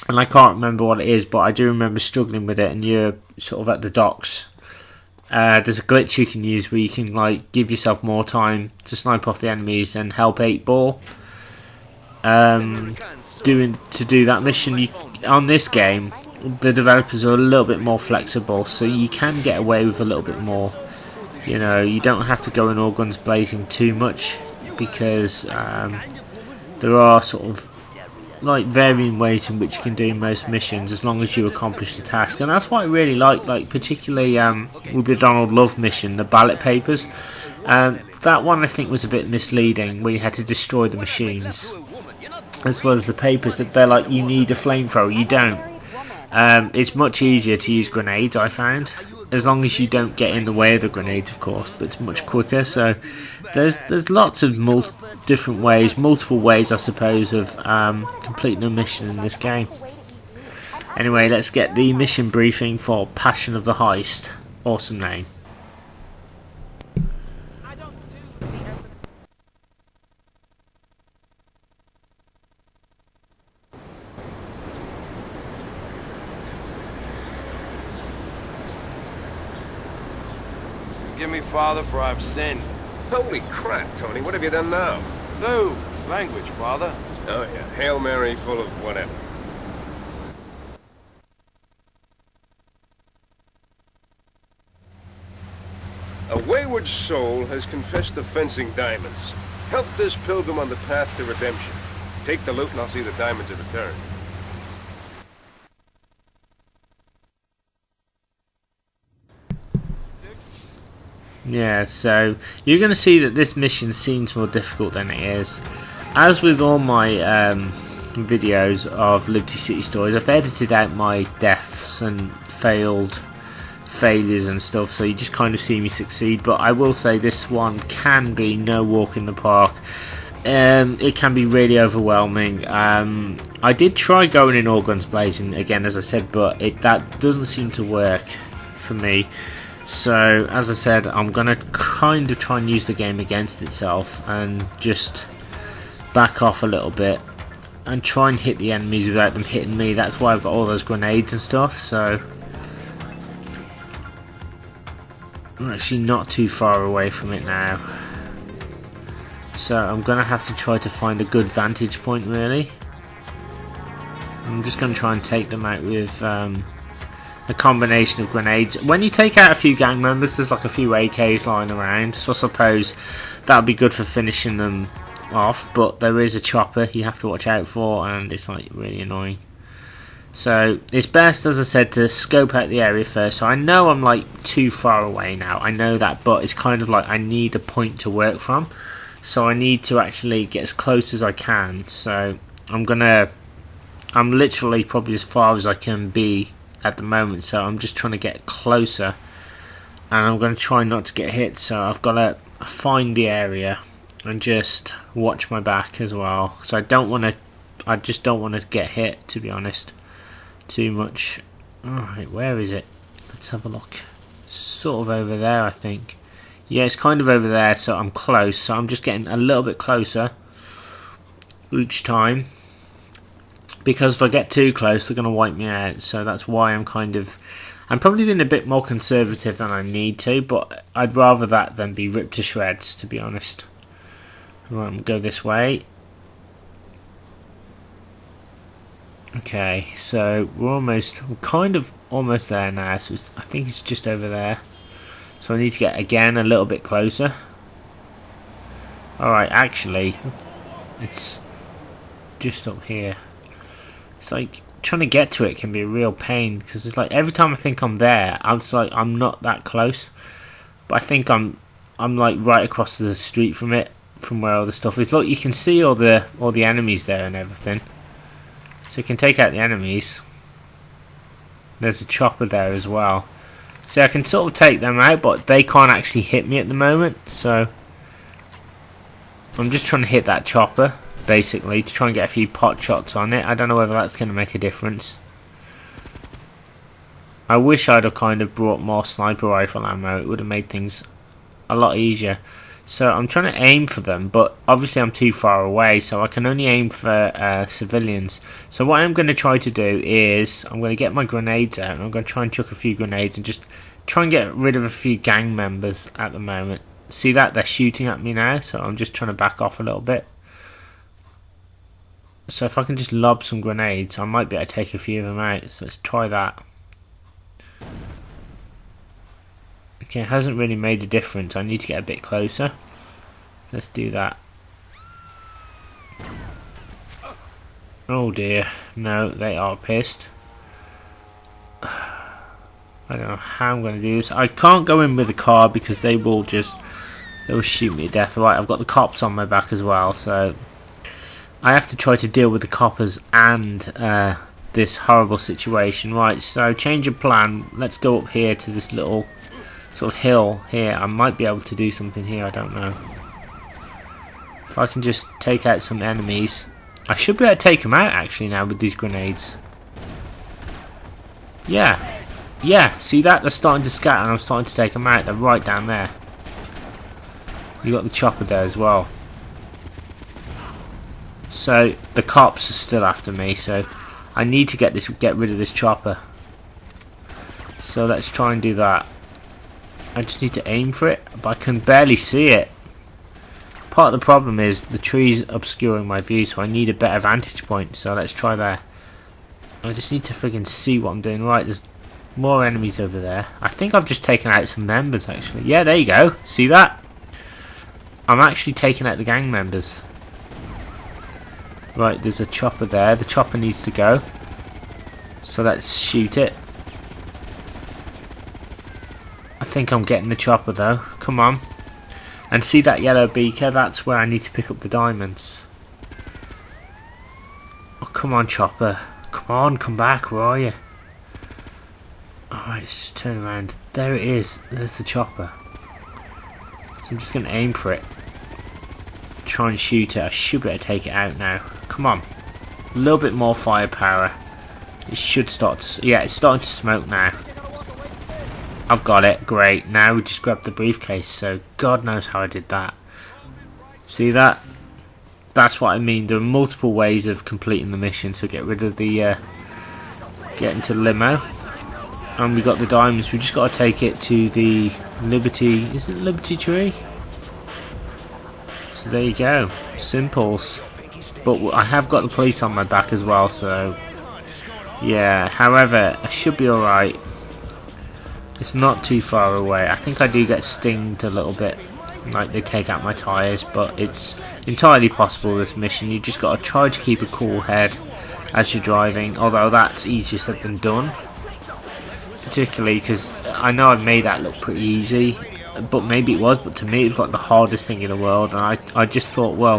and I can't remember what it is, but I do remember struggling with it. And you're sort of at the docks. There's a glitch you can use where you can like give yourself more time to snipe off the enemies and help 8-ball. To do that mission, on this game, the developers are a little bit more flexible, so you can get away with a little bit more. You know, you don't have to go in all guns blazing too much, because there are sort of like varying ways in which you can do most missions as long as you accomplish the task. And that's what I really like particularly with the Donald Love mission, the ballot papers. That one I think was a bit misleading, where you had to destroy the machines as well as the papers. That they're like, you need a flamethrower. You don't. It's much easier to use grenades, I found, as long as you don't get in the way of the grenades, of course, but it's much quicker. So there's lots of different ways, multiple ways, I suppose, of completing a mission in this game. Anyway, let's get the mission briefing for Passion of the Heist. Awesome name. Forgive me, Father, for I've sinned. Holy crap, Tony, what have you done now? No, language, Father. Oh yeah, Hail Mary full of whatever. A wayward soul has confessed to fencing diamonds. Help this pilgrim on the path to redemption. Take the loot and I'll see the diamonds in return. Yeah, so you're going to see that this mission seems more difficult than it is. As with all my videos of Liberty City Stories, I've edited out my deaths and failures and stuff, so you just kind of see me succeed. But I will say this one can be no walk in the park. It can be really overwhelming. I did try going in all guns blazing again, as I said, but that doesn't seem to work for me. So, as I said, I'm going to kind of try and use the game against itself and just back off a little bit and try and hit the enemies without them hitting me. That's why I've got all those grenades and stuff, so I'm actually not too far away from it now. So I'm going to have to try to find a good vantage point, really. I'm just going to try and take them out with a combination of grenades. When you take out a few gang members, there's like a few AKs lying around, so I suppose that would be good for finishing them off, but there is a chopper you have to watch out for, and it's like really annoying. So it's best, as I said, to scope out the area first. So I know I'm like too far away now, I know that, but it's kind of like I need a point to work from, so I need to actually get as close as I can. So I'm literally probably as far as I can be at the moment, so I'm just trying to get closer, and I'm going to try not to get hit. So I've got to find the area and just watch my back as well, so I just don't want to get hit, to be honest, too much. Alright, where is it? Let's have a look. Sort of over there, I think. Yeah, it's kind of over there, so I'm close, so I'm just getting a little bit closer each time, because if I get too close they're going to wipe me out. So that's why I'm probably being a bit more conservative than I need to, but I'd rather that than be ripped to shreds, to be honest. Right, I'm going to go this way. Okay, so we're kind of almost there now, so I think it's just over there. So I need to get, again, a little bit closer. Alright, actually, it's just up here. It's like trying to get to it can be a real pain, because it's like every time I think I'm there, I'm just like, I'm not that close, but I think I'm like right across the street from it, from where all the stuff is. Look, you can see all the enemies there and everything, so you can take out the enemies. There's a chopper there as well, so I can sort of take them out, but they can't actually hit me at the moment. So I'm just trying to hit that chopper, basically, to try and get a few pot shots on it. I don't know whether that's going to make a difference. I wish I'd have kind of brought more sniper rifle ammo. It would have made things a lot easier. So I'm trying to aim for them, but obviously I'm too far away, so I can only aim for civilians. So what I'm going to try to do is I'm going to get my grenades out, and I'm going to try and chuck a few grenades and just try and get rid of a few gang members at the moment. See that? They're shooting at me now, so I'm just trying to back off a little bit. So if I can just lob some grenades, I might be able to take a few of them out. So let's try that. Okay, it hasn't really made a difference. I need to get a bit closer. Let's do that. Oh dear. No, they are pissed. I don't know how I'm going to do this. I can't go in with a car because they will shoot me to death. Right, I've got the cops on my back as well, so I have to try to deal with the coppers and this horrible situation. Right, so change of plan. Let's go up here to this little sort of hill here. I might be able to do something here, I don't know. If I can just take out some enemies, I should be able to take them out actually now with these grenades. Yeah, see that? They're starting to scatter and I'm starting to take them out. They're right down there. You got the chopper there as well. So the cops are still after me, so I need to get rid of this chopper. So let's try and do that. I just need to aim for it, but I can barely see it. Part of the problem is the trees obscuring my view, so I need a better vantage point. So let's try there. I just need to friggin' see what I'm doing. Right, there's more enemies over there. I think I've just taken out some members actually. Yeah, there you go. See that? I'm actually taking out the gang members. Right, there's a chopper there. The chopper needs to go. So let's shoot it. I think I'm getting the chopper though. Come on. And see that yellow beaker? That's where I need to pick up the diamonds. Oh, come on, chopper. Come on, come back. Where are you? Alright, let's just turn around. There it is. There's the chopper. So I'm just going to aim for it. Try and shoot it. I should be able to take it out now. Come on. A little bit more firepower. It should start to... Yeah, it's starting to smoke now. I've got it. Great. Now we just grab the briefcase. So God knows how I did that. See that? That's what I mean. There are multiple ways of completing the mission. So get rid of the... get into the limo. And we got the diamonds. We just got to take it to the Liberty... Is it Liberty Tree? So there you go. Simples. But I have got the police on my back as well. So... yeah. However, I should be alright. It's not too far away. I think I do get stinged a little bit, like they take out my tyres, but it's entirely possible this mission. You just got to try to keep a cool head as you're driving, although that's easier said than done, particularly because I know I've made that look pretty easy, but maybe it was, but to me it's like the hardest thing in the world, and I just thought, well,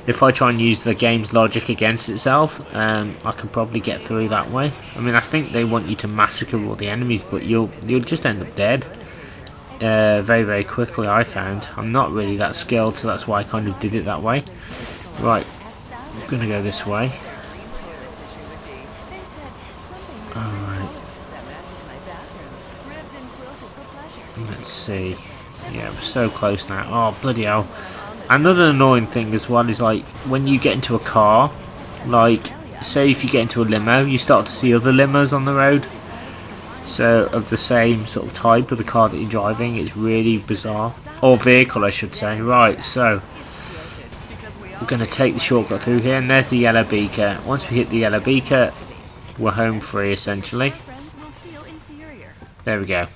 if I try and use the game's logic against itself, I could probably get through that way. I mean, I think they want you to massacre all the enemies, but you'll just end up dead very, very quickly, I found. I'm not really that skilled, so that's why I kind of did it that way. Right, I'm gonna go this way. Alright. Let's see. Yeah, we're so close now. Oh, bloody hell. Another annoying thing as well is, like, when you get into a car, like, say if you get into a limo, you start to see other limos on the road. So, of the same sort of type of the car that you're driving. It's really bizarre. Or vehicle, I should say. Right, so we're going to take the shortcut through here, and there's the yellow beaker. Once we hit the yellow beaker, we're home free, essentially. There we go.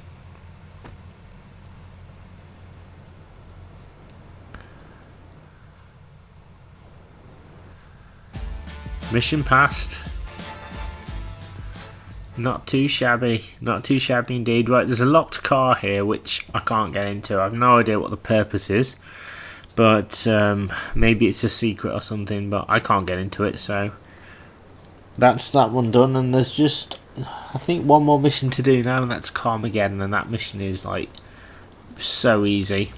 Mission passed. Not too shabby. Not too shabby indeed. Right, there's a locked car here which I can't get into. I've no idea what the purpose is. But maybe it's a secret or something, but I can't get into it, so that's that one done. And there's just, I think, one more mission to do now, and that's Karmageddon, and that mission is like so easy.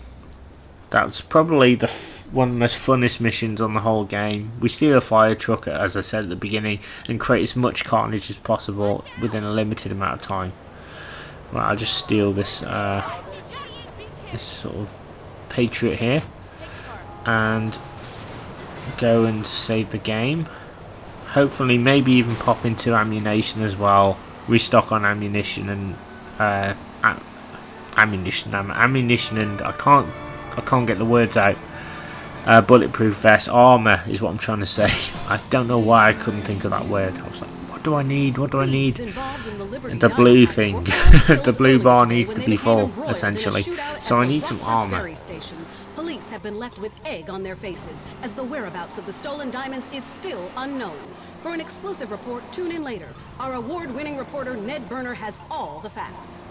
That's probably one of the most funnest missions on the whole game. We steal a fire truck, as I said at the beginning, and create as much carnage as possible within a limited amount of time. Right, I'll just steal this this sort of Patriot here and go and save the game. Hopefully, maybe even pop into ammunition as well. Restock on ammunition and ammunition and I can't get the words out. Bulletproof vest, armor is what I'm trying to say. I don't know why I couldn't think of that word. I was like, what do I need? What do I need? The blue thing, the blue bar needs to be full, essentially. So I need some armor. Police have been left with egg on their faces, as the whereabouts of the stolen diamonds is still unknown. For an exclusive report, tune in later. Our award-winning reporter Ned Burner has all the facts.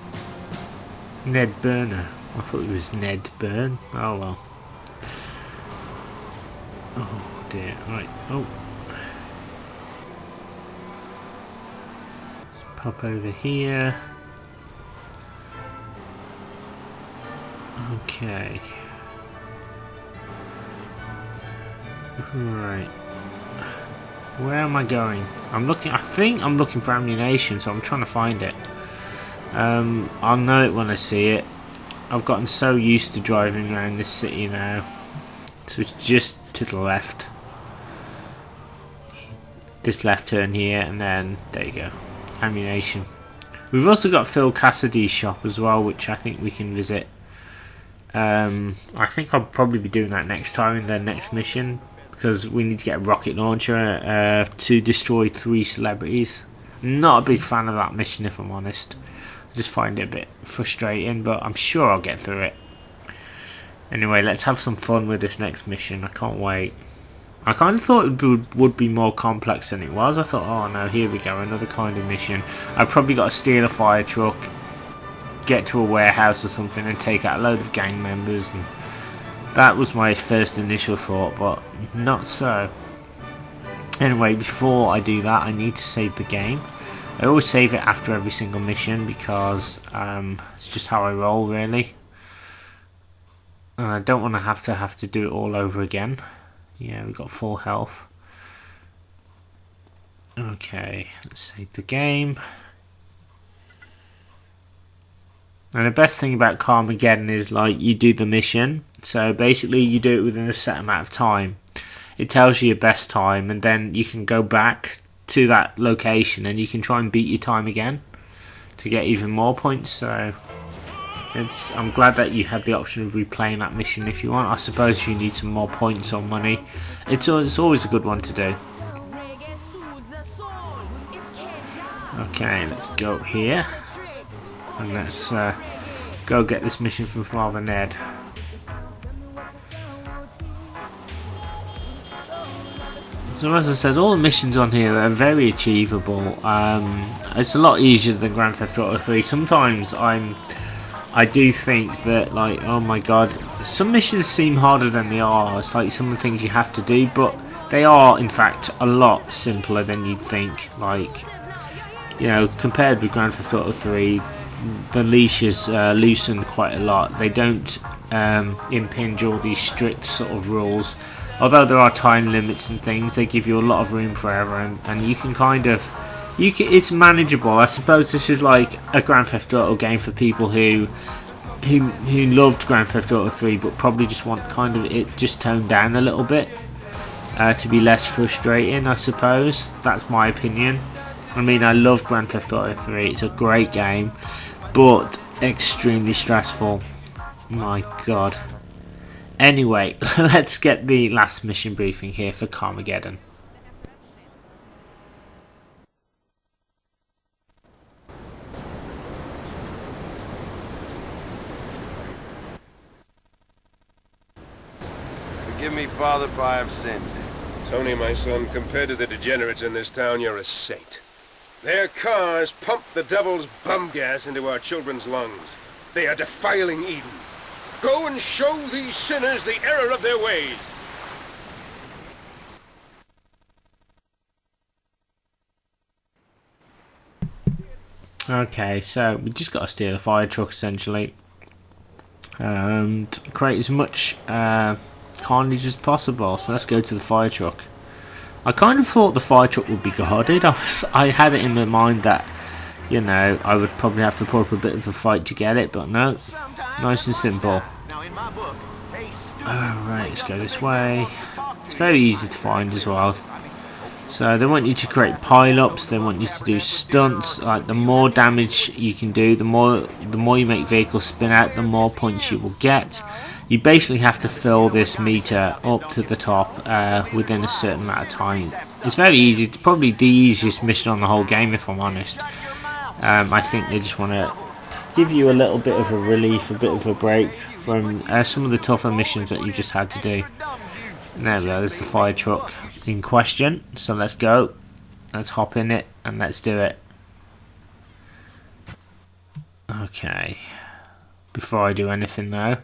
Ned Burner? I thought it was Ned Burn. Oh well. Oh dear, right, oh. Let's pop over here. Okay. Right. Where am I going? I think I'm looking for ammunition, so I'm trying to find it. I'll know it when I see it. I've gotten so used to driving around this city now. So it's just to the left. This left turn here, and then there you go. Ammunition. We've also got Phil Cassidy's shop as well, which I think we can visit. I think I'll probably be doing that next time in the next mission, because we need to get a rocket launcher to destroy 3 celebrities. Not a big fan of that mission, if I'm honest. I just find it a bit frustrating, but I'm sure I'll get through it. Anyway, let's have some fun with this next mission. I can't wait. I kind of thought it would be more complex than it was. I thought, oh no, here we go, another kind of mission. I've probably got to steal a fire truck, get to a warehouse or something, and take out a load of gang members. And that was my first initial thought, but not so. Anyway, before I do that, I need to save the game. I always save it after every single mission because it's just how I roll, really. And I don't want to have to do it all over again. Yeah, we've got full health. Okay, let's save the game. And the best thing about Karmageddon is, like, you do the mission. So basically you do it within a set amount of time. It tells you your best time, and then you can go back to that location and you can try and beat your time again to get even more points. So I'm glad that you have the option of replaying that mission if you want. I suppose if you need some more points or money, it's always a good one to do. Okay, let's go here and let's go get this mission from Father Ned. So as I said, all the missions on here are very achievable. It's a lot easier than Grand Theft Auto 3. Sometimes I do think that, like, oh my god, some missions seem harder than they are. It's like some of the things you have to do, but they are in fact a lot simpler than you'd think. Like, you know, compared with Grand Theft Auto 3, the leash is loosened quite a lot. They don't impinge all these strict sort of rules. Although there are time limits and things, they give you a lot of room for error, and you can kind of, it's manageable. I suppose this is like a Grand Theft Auto game for people who loved Grand Theft Auto 3, but probably just want kind of it just toned down a little bit to be less frustrating. I suppose that's my opinion. I mean, I love Grand Theft Auto 3. It's a great game, but extremely stressful. My god. Anyway, let's get the last mission briefing here for Karmageddon. Forgive me, Father, for I have sinned. Tony, my son, compared to the degenerates in this town, you're a saint. Their cars pump the devil's bum gas into our children's lungs. They are defiling Eden. Go and show these sinners the error of their ways. Okay, so we just got to steal a fire truck essentially and create as much carnage as possible. So let's go to the fire truck. I kind of thought the fire truck would be guarded. I had it in my mind that, you know, I would probably have to put up a bit of a fight to get it, but no, nice and simple. Now in my book, Alright, let's go this way. It's very easy to find as well. So they want you to create pile-ups, they want you to do stunts. Like the more damage you can do, the more you make vehicles spin out, the more points you will get. You basically have to fill this meter up to the top within a certain amount of time. It's very easy. It's probably the easiest mission on the whole game, if I'm honest. I think they just want to give you a little bit of a relief, a bit of a break from some of the tougher missions that you just had to do. And there we go, there's the fire truck in question. So let's go. Let's hop in it and let's do it. Okay. Before I do anything though,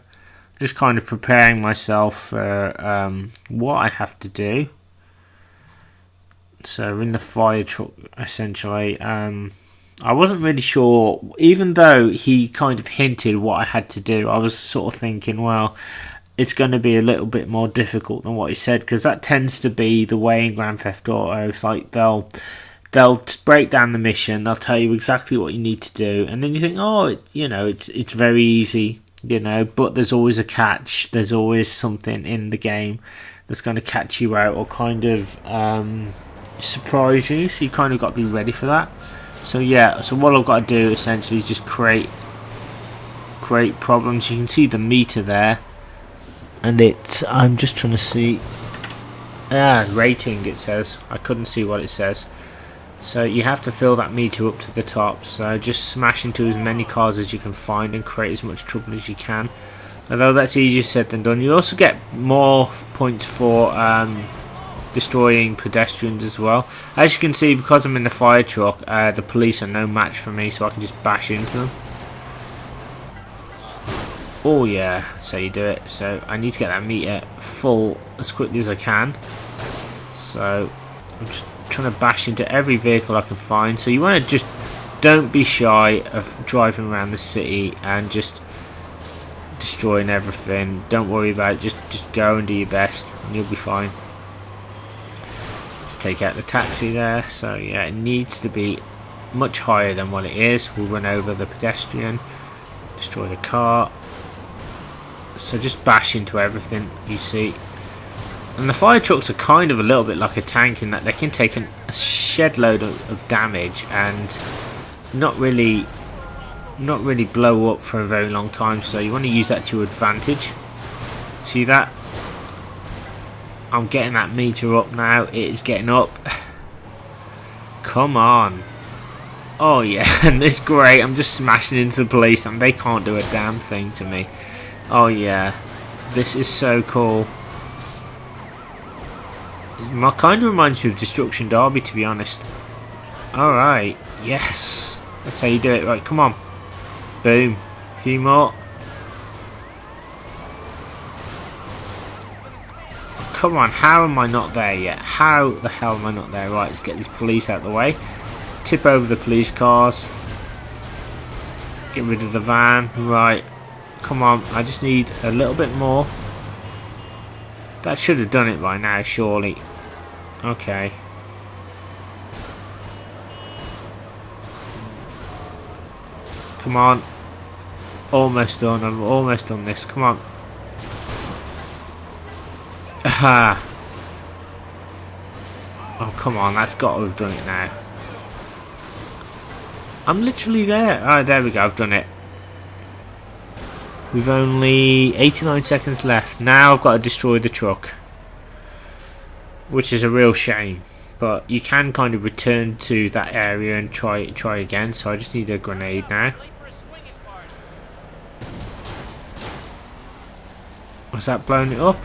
just kind of preparing myself for what I have to do. So in the fire truck essentially. I wasn't really sure, even though he kind of hinted what I had to do. I was sort of thinking, well, it's going to be a little bit more difficult than what he said, because that tends to be the way in Grand Theft Auto. It's like they'll break down the mission, they'll tell you exactly what you need to do, and then you think, oh, it's very easy, but there's always a catch. There's always something in the game that's going to catch you out or kind of surprise you, so you kind of got to be ready for that. So yeah, so what I've got to do essentially is just create problems. You can see the meter there, and I'm just trying to see rating, it says. I couldn't see what it says. So you have to fill that meter up to the top, so just smash into as many cars as you can find and create as much trouble as you can. Although that's easier said than done. You also get more points for destroying pedestrians as well. As you can see, because I'm in the fire truck, the police are no match for me, so I can just bash into them. Oh yeah, that's how you do it. So I need to get that meter full as quickly as I can. So I'm just trying to bash into every vehicle I can find. So you want to just don't be shy of driving around the city and just destroying everything. Don't worry about it, just go and do your best and you'll be fine. Let's take out the taxi there. So yeah, it needs to be much higher than what it is. We'll run over the pedestrian, destroy the car. So just bash into everything you see. And the fire trucks are kind of a little bit like a tank in that they can take a shed load of damage and not really blow up for a very long time. So you want to use that to your advantage. See that? I'm getting that meter up now. It is getting up. Come on. Oh yeah, and it's great. I'm just smashing into the police and they can't do a damn thing to me. Oh yeah, this is so cool. It kind of reminds me of Destruction Derby, to be honest. Alright, yes. That's how you do it. Right, come on. Boom. A few more. Come on, how am I not there yet? How the hell am I not there? Right, let's get these police out of the way. Tip over the police cars. Get rid of the van. Right. Come on, I just need a little bit more. That should have done it by now, surely. Okay. Come on. Almost done. I've almost done this. Come on. Aha. Oh, come on. That's got to have done it now. I'm literally there. Oh, there we go. I've done it. We've only 89 seconds left. Now I've got to destroy the truck, which is a real shame. But you can kind of return to that area and try again. So I just need a grenade now. Was that blown it up?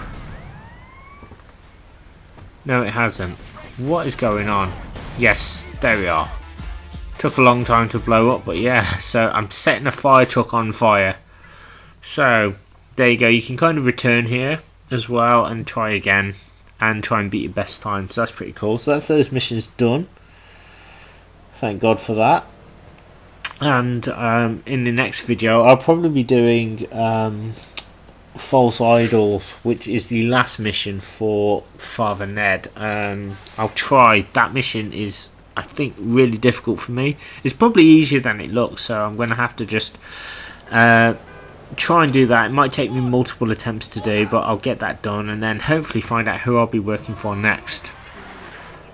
No, it hasn't. What is going on? Yes, there we are. Took a long time to blow up, but yeah. So I'm setting a fire truck on fire. So there you go. You can kind of return here as well and try again and try and beat your best time. So that's pretty cool. So that's those missions done. Thank God for that. And in the next video, I'll probably be doing False Idols, which is the last mission for Father Ned. I'll try. That mission is, I think, really difficult for me. It's probably easier than it looks, so I'm going to have to just try and do that. It might take me multiple attempts to do, but I'll get that done and then hopefully find out who I'll be working for next.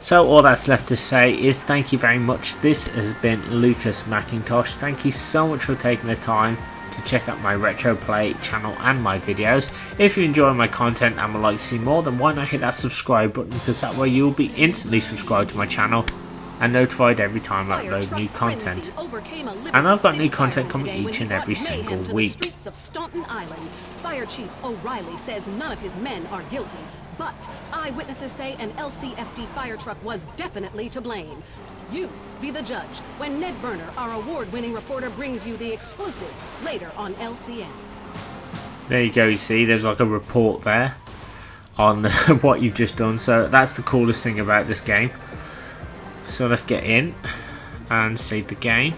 So all that's left to say is thank you very much. This has been Lucas Mackintosh. Thank you so much for taking the time to check out my Retro Play channel and my videos. If you enjoy my content and would like to see more, then why not hit that subscribe button, because that way you'll be instantly subscribed to my channel and notified every time I upload new content. And I've got new content coming each and every single week. Fire Chief O'Reilly says none of his men are guilty, but eyewitnesses say an LCFD fire truck was definitely to blame. You be the judge when Ned Burner, our award-winning reporter, brings you the exclusive later on LCN. There you go, you see, there's like a report there on what you've just done, so that's the coolest thing about this game. So let's get in and save the game,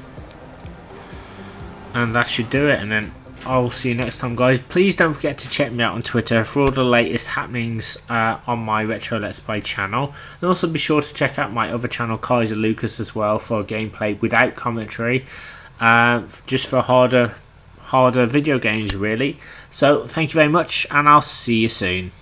and that should do it, and then I'll see you next time, guys. Please don't forget to check me out on Twitter for all the latest happenings on my Retro Let's Play channel, and also be sure to check out my other channel, Kaiser Lucas, as well, for gameplay without commentary, just for harder video games really. So thank you very much, and I'll see you soon.